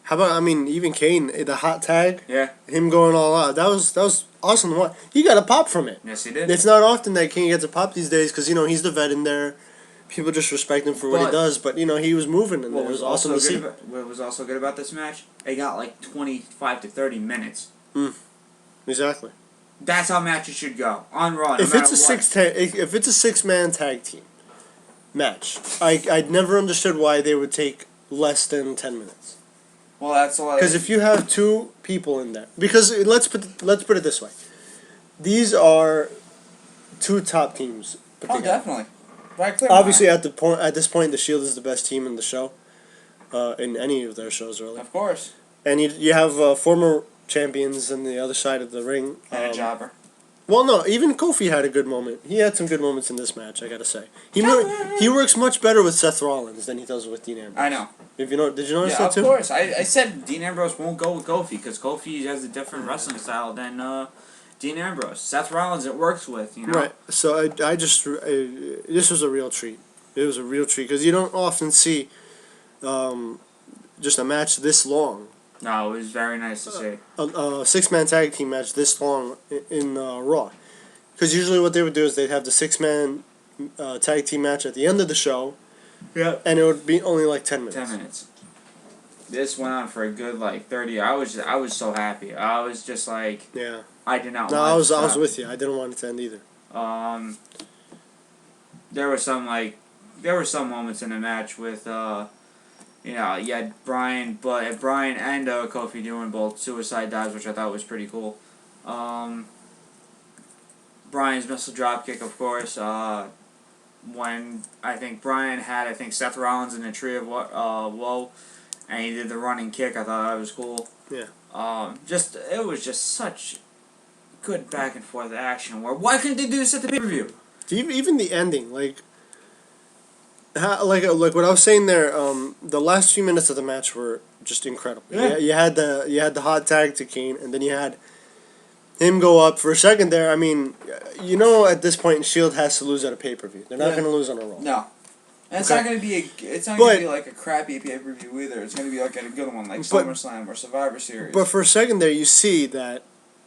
How about, I mean, even Kane, the hot tag, Yeah. him going all out. That was awesome to watch. He got a pop from it. Yes, he did. It's not often that Kane gets a pop these days because, he's the vet in there. People just respect him for what he does, but, he was moving in there. It was awesome to see. What was also good about this match, they got like 25 to 30 minutes. Exactly. That's how matches should go on Raw. If it's a 6-man tag team match, I'd never understood why they would take less than 10 minutes. Well, that's why. Because if you have two people in there, because let's put it this way, these are two top teams. Definitely. Right, Obviously, at this point, the Shield is the best team in the show, in any of their shows, really. Of course. And you have former champions on the other side of the ring. And a jobber. Well, no, even Kofi had a good moment. He had some good moments in this match, I gotta say. He works much better with Seth Rollins than he does with Dean Ambrose. I know. Did you notice Yeah, that too? of course. I said Dean Ambrose won't go with Kofi because Kofi has a different wrestling style than Dean Ambrose. Seth Rollins it works with, Right. So this was a real treat. It was a real treat because you don't often see just a match this long. No, it was very nice to see. A 6-man tag team match this long in Raw. Because usually what they would do is they'd have the 6-man tag team match at the end of the show. Yeah. And it would be only like 10 minutes. 10 minutes. This went on for a good 30. I was so happy. I was just like, yeah. I did not. No, want I was to stop. with you. I didn't want it to end either. There were some moments in the match with you had Brian and Kofi doing both suicide dives, which I thought was pretty cool. Brian's missile dropkick, of course. When I think Brian had Seth Rollins in the tree of woe, and he did the running kick. I thought that was cool. Yeah. It was just such good back and forth action. Why couldn't they do this at the pay-per-view? Even the ending, like what I was saying there, the last few minutes of the match were just incredible. Yeah. You had the hot tag to Kane, and then you had him go up for a second there. I mean, at this point, Shield has to lose at a pay-per-view. They're not going to lose on a Raw. No. And it's Okay. not going to be gonna be like a crappy pay-per-view either. It's going to be like a good one, like SummerSlam or Survivor Series. But for a second there, you see that,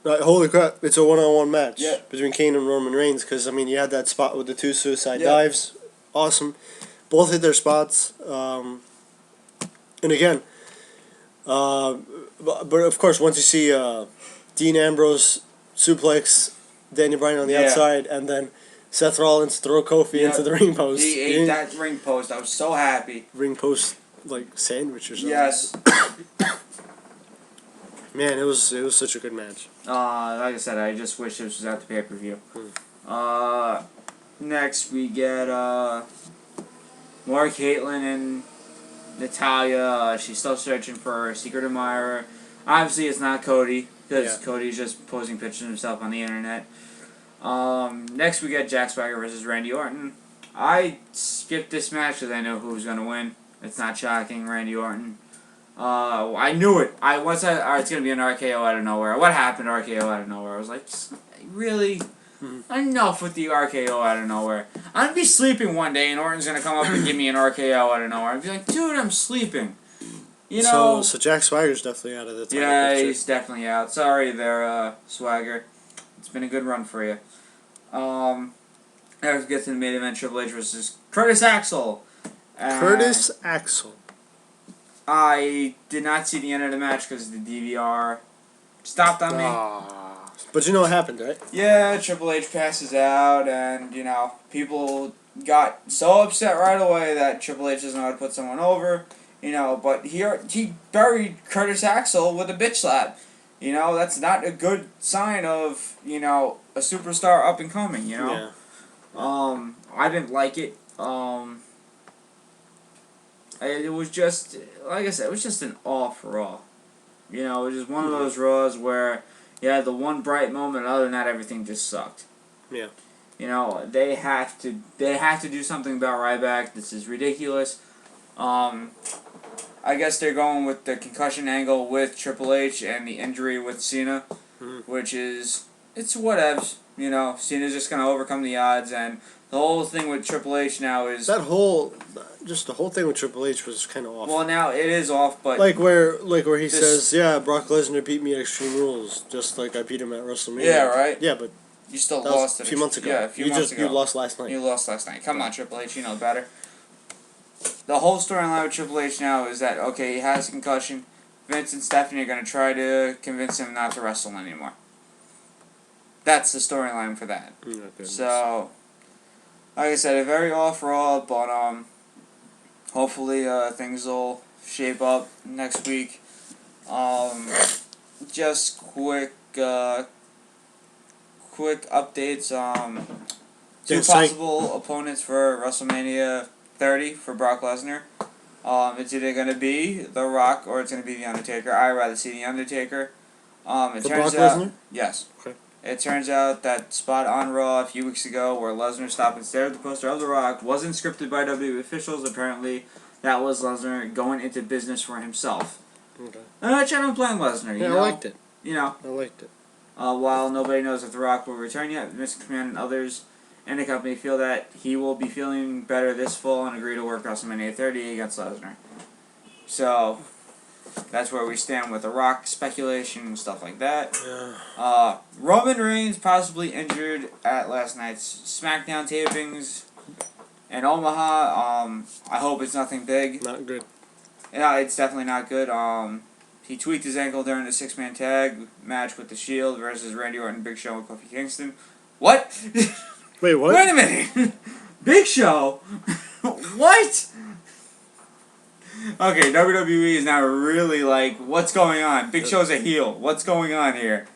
holy crap, it's a one-on-one match Yeah. between Kane and Roman Reigns. Because, you had that spot with the 2 suicide Yeah. dives. Awesome. Both hit their spots. And again, but of course, once you see Dean Ambrose suplex Daniel Bryan on the outside, and then Seth Rollins throw Kofi into the ring post. He ate that ring post. I was so happy. Ring post, sandwich or something. Yes. Man, it was such a good match. Like I said, I just wish this was at the pay-per-view. Next we get more Caitlyn and Natalya. She's still searching for her secret admirer. Obviously, it's not Cody, because Cody's just posting pictures of himself on the internet. Next we get Jack Swagger versus Randy Orton. I skipped this match because I know who was going to win. It's not shocking, Randy Orton. I knew it. It's going to be an RKO out of nowhere. What happened, RKO out of nowhere? I was like, really? Enough with the RKO out of nowhere. I'd be sleeping one day and Orton's going to come up and give me an RKO out of nowhere. I'd be like, dude, I'm sleeping. So Jack Swagger's definitely out of the title picture. He's definitely out. Sorry there, Swagger. It's been a good run for you. Let's get to the main event. Triple H versus Curtis Axel. Curtis Axel. I did not see the end of the match because the DVR stopped on me. But you know what happened, right? Yeah, Triple H passes out, and, people got so upset right away that Triple H doesn't know how to put someone over, but he buried Curtis Axel with a bitch slap. That's not a good sign of, a superstar up and coming, Yeah. I didn't like it. It was just, like I said, it was just an off Raw. It was just one of those Raws where you had the one bright moment, other than that, everything just sucked. Yeah. They have to do something about Ryback. This is ridiculous. I guess they're going with the concussion angle with Triple H and the injury with Cena, which is, it's whatevs. You know, Cena's just gonna overcome the odds, and the whole thing with Triple H now is the whole thing with Triple H was kind of off. well, now it is off, but like where he this- says, "Yeah, Brock Lesnar beat me at Extreme Rules, just like I beat him at WrestleMania." Yeah, right. Yeah, but you still that lost was it a few months ago. Yeah, a few months ago. You lost last night. You lost last night. Come on, Triple H, you know better. The whole storyline with Triple H now is that okay, he has a concussion. Vince and Stephanie are gonna try to convince him not to wrestle anymore. That's the storyline for that. So, like I said, a very off Raw, but hopefully things will shape up next week. Just quick updates. Two Yeah, possible opponents for WrestleMania 30 for Brock Lesnar. It's either going to be The Rock or it's going to be The Undertaker. I'd rather see The Undertaker. It For turns Brock out, Lesnar? yes. Okay. It turns out that spot on Raw a few weeks ago where Lesnar stopped and stared at the poster of The Rock wasn't scripted by WWE officials. Apparently, that was Lesnar going into business for himself. Okay. Which I don't blame Lesnar. Yeah, I liked it. You know. I liked it. While nobody knows if The Rock will return yet, Vince McMahon and others in the company feel that he will be feeling better this fall and agree to work WrestleMania 30 against Lesnar. So, that's where we stand with The Rock speculation and stuff like that. Yeah. Roman Reigns possibly injured at last night's SmackDown tapings in Omaha. I hope it's nothing big. Not good. Yeah, it's definitely not good. He tweaked his ankle during the 6-man tag match with The Shield versus Randy Orton, Big Show, and Kofi Kingston. What? Wait, what? Wait a minute! Big Show? What? Okay, WWE is now really like, what's going on? Big Show's a heel. What's going on here?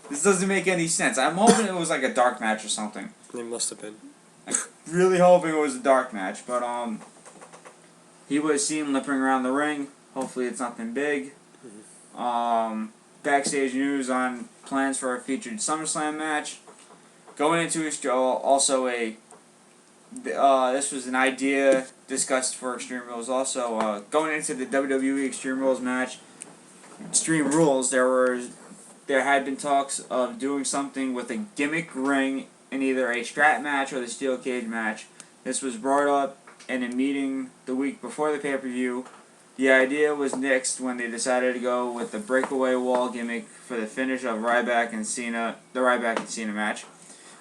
This doesn't make any sense. I'm hoping it was like a dark match or something. It must have been. I'm really hoping it was a dark match, but he was seen limping around the ring. Hopefully it's nothing big. Backstage news on plans for a featured SummerSlam match. Going into his show, also this was an idea discussed for Extreme Rules also. Going into the WWE Extreme Rules match, Extreme Rules, there had been talks of doing something with a gimmick ring in either a strap match or the steel cage match. This was brought up in a meeting the week before the pay-per-view. The idea was nixed when they decided to go with the breakaway wall gimmick for the finish of Ryback and Cena match.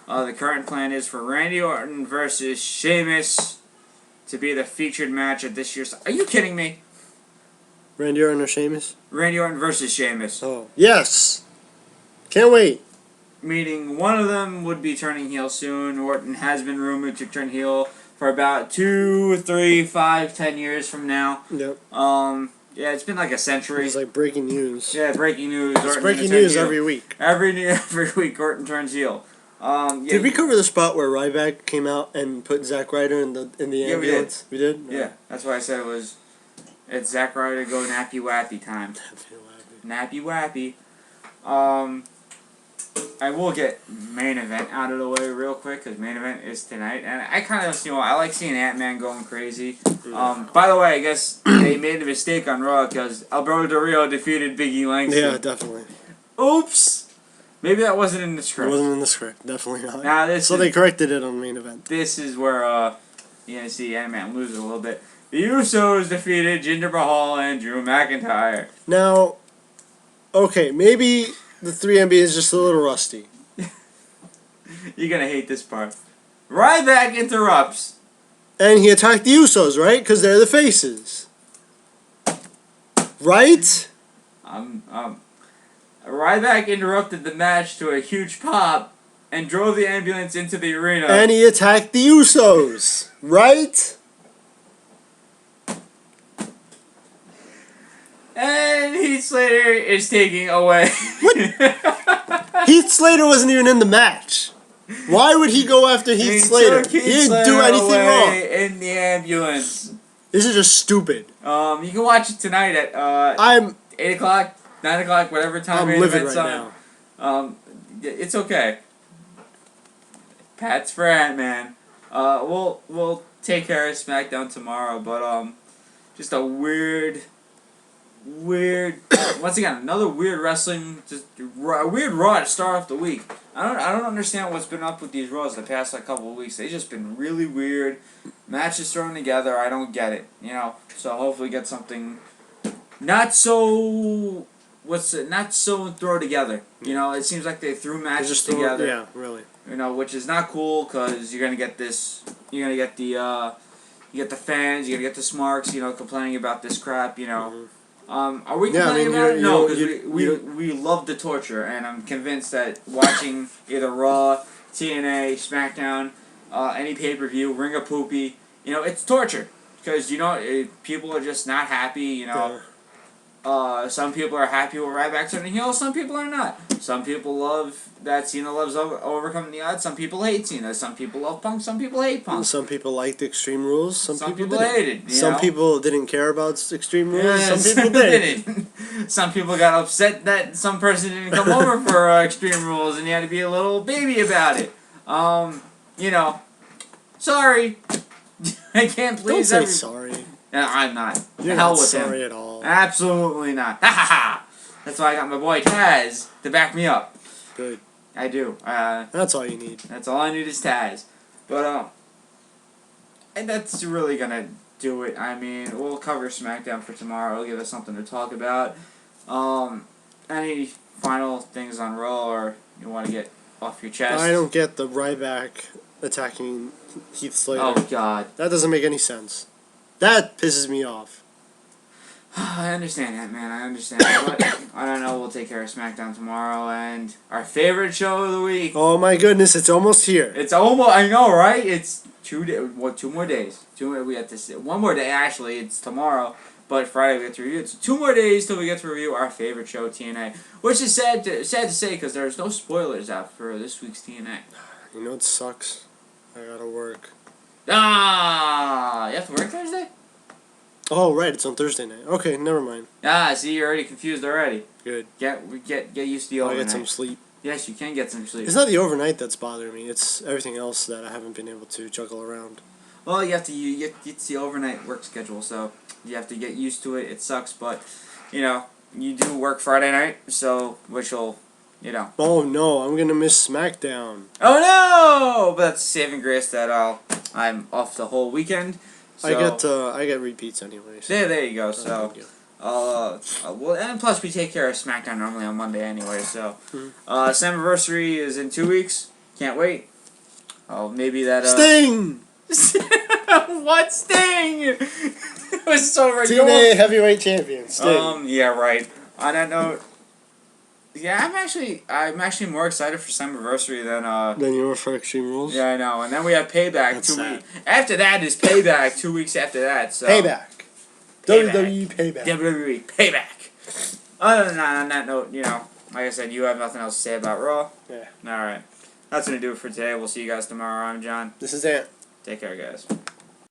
The current plan is for Randy Orton versus Sheamus to be the featured match at this year's... Are you kidding me? Randy Orton or Sheamus? Randy Orton versus Sheamus. Oh. Yes! Can't wait. Meaning one of them would be turning heel soon. Orton has been rumored to turn heel for about 2, 3, 5, 10 years from now. Yep. Yeah, it's been like a century. It's like breaking news. Yeah, breaking news. It's breaking news heel. every week. Every week, Orton turns heel. Yeah, Did we cover the spot where Ryback came out and put Zack Ryder in the ambulance? We did. Yeah, that's why I said it's Zack Ryder go nappy wappy time. Nappy wappy. I will get main event out of the way real quick because main event is tonight, and I kind of I like seeing Ant-Man going crazy. By the way, I guess they made a mistake on Raw because Alberto Del Rio defeated Big E Langston. Yeah, definitely. Oops. Maybe that wasn't in the script. It wasn't in the script. Definitely not. Now they corrected it on main event. This is where you're gonna see Ant-Man lose a little bit. The Usos defeated Jinder Mahal and Drew McIntyre. Now, okay, maybe the 3MB is just a little rusty. You're gonna hate this part. Ryback interrupts. And he attacked the Usos, right? Because they're the faces. Right? Ryback interrupted the match to a huge pop and drove the ambulance into the arena. And he attacked the Usos, right? And Heath Slater is taking away. What? Heath Slater wasn't even in the match. Why would he go after Heath Slater? He didn't do anything wrong. In the ambulance. This is just stupid. You can watch it tonight at 8 o'clock, 9 o'clock, whatever time. I'm main livid event's right on. It's okay. Pats for Ant-Man. We'll take care of SmackDown tomorrow, but just a weird weird. Once again, another weird wrestling, just a weird Raw to start off the week. I don't understand what's been up with these Raws the past couple of weeks. They've just been really weird. Matches thrown together. I don't get it. So hopefully get something not so. Not so throw together. It seems like they threw matches together. Yeah, really. Which is not cool because you're gonna get this. You're gonna get the. You get the fans. You're gonna get the smarks. Complaining about this crap. Are we complaining about it? No, because we love the torture, and I'm convinced that watching either Raw, TNA, SmackDown, any pay-per-view, Ring of Poopy, it's torture because people are just not happy. Some people are happy with Ryback turning heel. Some people are not. Some people love that Cena loves overcoming the odds. Some people hate Cena. Some people love Punk. Some people hate Punk. Some people liked Extreme Rules. Some people hated it. Some people didn't care about Extreme Rules. Some people did. Some people got upset that some person didn't come over for Extreme Rules, and you had to be a little baby about it. Sorry. I can't please Don't say sorry. I'm not. You're Hell not with sorry him. at all. Absolutely not. Ha ha ha! That's why I got my boy Taz to back me up. Good. I do. That's all you need. That's all I need is Taz. But, and that's really gonna do it. I mean, we'll cover SmackDown for tomorrow. It'll give us something to talk about. Any final things on Raw or you want to get off your chest? I don't get the Ryback attacking Heath Slater. Oh, God. That doesn't make any sense. That pisses me off. I understand that, man. I understand. But I don't know. We'll take care of SmackDown tomorrow and our favorite show of the week. Oh my goodness! It's almost here. It's almost. I know, right? It's 2 more days. We have to. One more day. Actually, it's tomorrow. But Friday we get to review it. So 2 more days till we get to review our favorite show, TNA. Which is sad to say because there's no spoilers out for this week's TNA. It sucks. I gotta work. You have to work Thursday? Oh, right, it's on Thursday night. Okay, never mind. See, you're already confused already. Good. Get used to the overnight. I'll get some sleep. Yes, you can get some sleep. It's not the overnight that's bothering me. It's everything else that I haven't been able to juggle around. Well, it's the overnight work schedule, so you have to get used to it. It sucks, but, you do work Friday night, so, which will, Oh, no, I'm going to miss SmackDown. Oh, no! But that's saving grace that I'm off the whole weekend. So I get repeats anyways. There you go. So, well, and plus we take care of SmackDown normally on Monday anyway. So, Slammiversary is in 2 weeks. Can't wait. Oh, maybe that. Sting. What Sting? It was so ridiculous. TNA Heavyweight Champion. Sting. Yeah, right. On that note. Yeah, I'm actually more excited for Slammiversary than you were for Extreme Rules. Yeah, I know. And then we have Payback. That's 2 weeks. After that is Payback. 2 weeks after that. So Payback. WWE Payback. WWE Payback. Other than that, on that note, like I said, you have nothing else to say about Raw. Yeah. All right. That's gonna do it for today. We'll see you guys tomorrow. I'm John. This is Ant. Take care, guys.